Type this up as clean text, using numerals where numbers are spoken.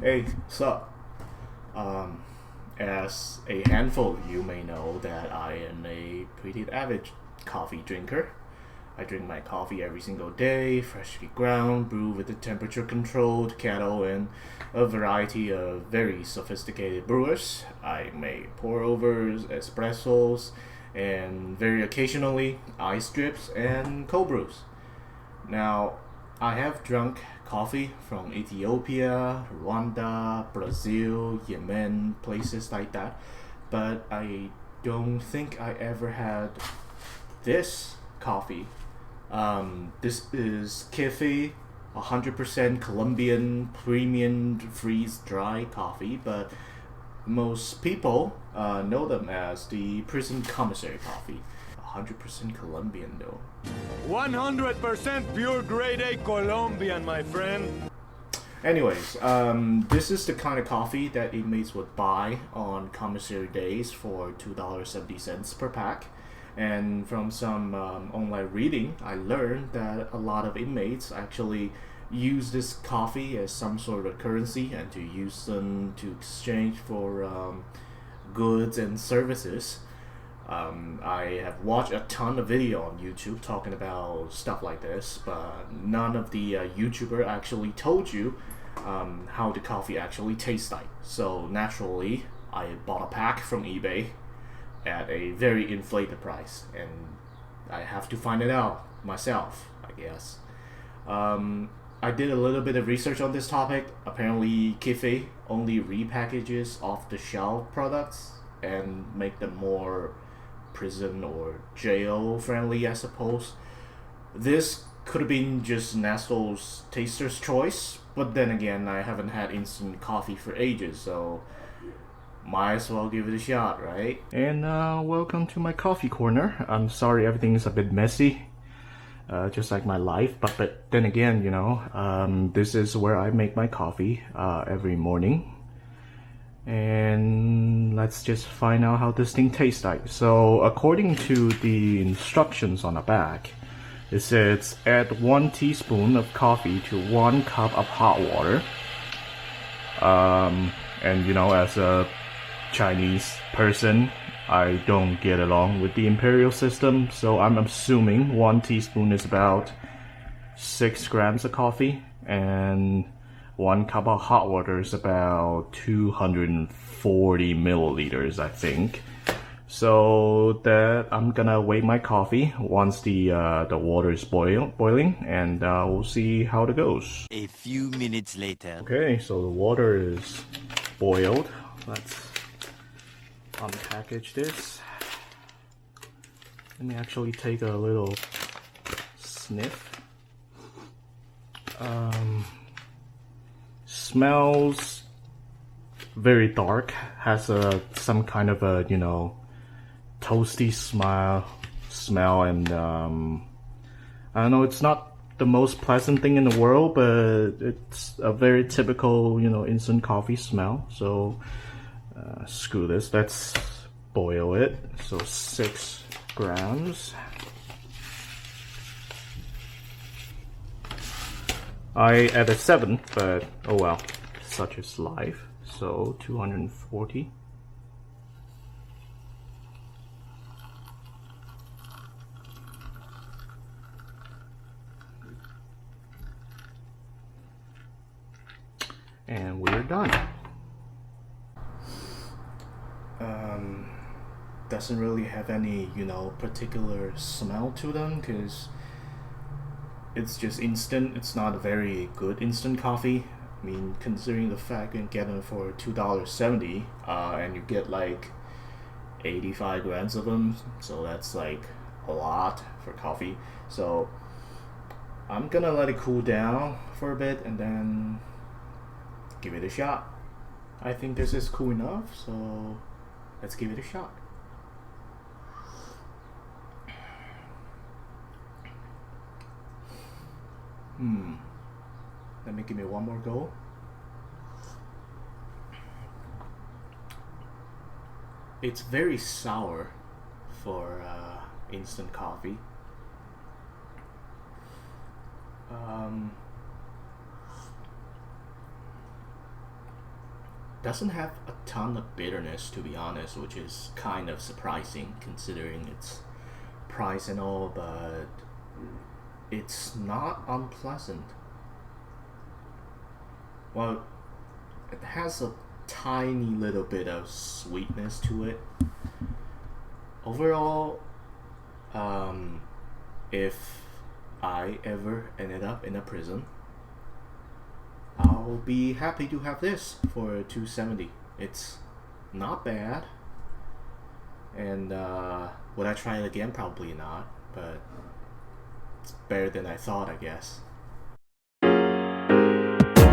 Hey, sup? Um, as a handful of you may know that I am a pretty avid coffee drinker. I drink my coffee every single day, freshly ground, brewed with a temperature controlled kettle and a variety of very sophisticated brewers. I make pour overs, espressos, and very occasionally ice drips and cold brews. Now, I have drunk coffee from Ethiopia, Rwanda, Brazil, Yemen, places like that, but I don't think I ever had this coffee. This is keefe, 100% Colombian premium freeze dry coffee, but most people know them as the prison commissary coffee. 100% Colombian though. 100% pure grade A Colombian, my friend. Anyways, this is the kind of coffee that inmates would buy on commissary days for $2.70 per pack. And from some online reading, I learned that a lot of inmates actually use this coffee as some sort of currency and to use them to exchange for goods and services. I have watched a ton of video on YouTube talking about stuff like this, but none of the YouTuber actually told you how the coffee actually tastes like. So naturally, I bought a pack from eBay at a very inflated price, and I have to find it out myself, I guess. I did a little bit of research on this topic. Apparently, keefe only repackages off-the-shelf products and make them more prison or jail friendly, I suppose. This could have been just Nestle's taster's choice, but then again, I haven't had instant coffee for ages, so might as well give it a shot, right? And welcome to my coffee corner. I'm sorry everything's a bit messy, just like my life, but then again, this is where I make my coffee every morning. And let's just find out how this thing tastes like. So according to the instructions on the back, it says add 1 teaspoon of coffee to 1 cup of hot water. And as a Chinese person, I don't get along with the imperial system, so I'm assuming 1 teaspoon is about 6 grams of coffee, and 1 cup of hot water is about 240 milliliters, I think. So that I'm gonna wait my coffee once the water is boiling, and we'll see how it goes. A few minutes later. Okay, so the water is boiled. Let's unpackage this. Let me actually take a little sniff. Smells very dark, has some kind of a toasty smell, and I don't know, it's not the most pleasant thing in the world, but it's a very typical instant coffee smell. So screw this, let's boil it. So 6 grams. I added 7, but oh well, such is life. So 240. And we're done. Doesn't really have any, particular smell to them, because it's just instant. It's not a very good instant coffee. I mean, considering the fact you can get them for $2.70, and you get like 85 grams of them, so that's like a lot for coffee. So I'm gonna let it cool down for a bit and then give it a shot. I think this is cool enough, so let's give it a shot. Let me give me one more go. It's very sour for instant coffee. doesn't have a ton of bitterness, to be honest, which is kind of surprising considering its price and all, but it's not unpleasant. Well, it has a tiny little bit of sweetness to it. Overall, if I ever ended up in a prison, I'll be happy to have this for $2.70. It's not bad. And would I try it again? Probably not, but it's better than I thought, I guess.